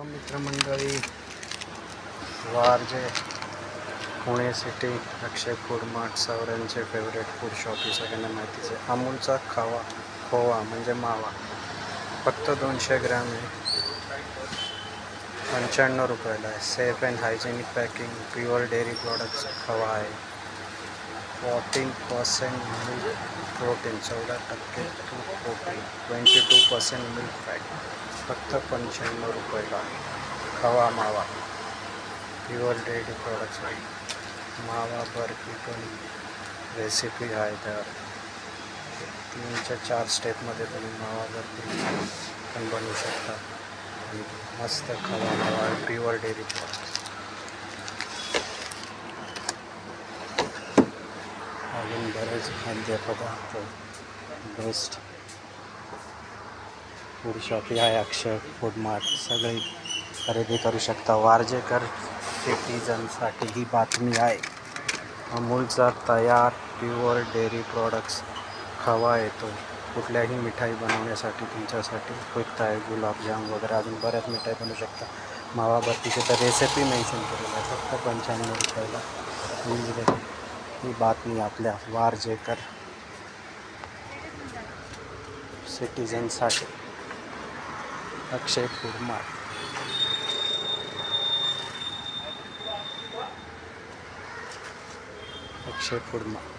मित्रमंडळी, Warje Pune city Akshay food mart सावरांचे favourite food shop ही सगळ्यांना माहितीच आहे. अमूलचा खोवा म्हणजे मावा फक्त 200 ग्रॅम आहे, 95 रुपयाला आहे. Safe and hygienic packing, pure dairy products खवा आहे. 14% मिल्क प्रोटीन, 14% दूध प्रोटीन, 22% मिल्क फॅट, फक्त 95 रुपयाला. खवा मावा प्युअर डेअरी प्रॉडक्ट्स आहे. मावा बर्फी पण रेसिपी आहे, तर 3-4 स्टेपमध्ये तुम्ही मावा बर्फी पण बनवू शकता. आणि मस्त खवा मावा प्युअर डेअरी प्रॉडक्ट्स. अजून बरेच खाद्यपदार्थ बेस्ट फूड शॉप आहे अक्षय फूड मार्ट. सगळी खरेदी करू शकता. वारजेकर सिटीजनसाठी ही बातमी आहे. अमूलचा तयार प्युअर डेअरी प्रॉडक्ट्स खवा येतो. कुठल्याही मिठाई बनवण्यासाठी तुमच्यासाठी उपयुक्त आहे. गुलाबजाम वगैरे अजून बऱ्याच मिठाई बनवू शकता. मावा बर्फीची तर रेसिपी मेन्शन केलेली आहे, फक्त 95 रुपयाला. ही बातमी आपल्या वारजेकर सिटीजनसाठी अक्षय फूड मार्ट. अक्षय फूड मार्ट.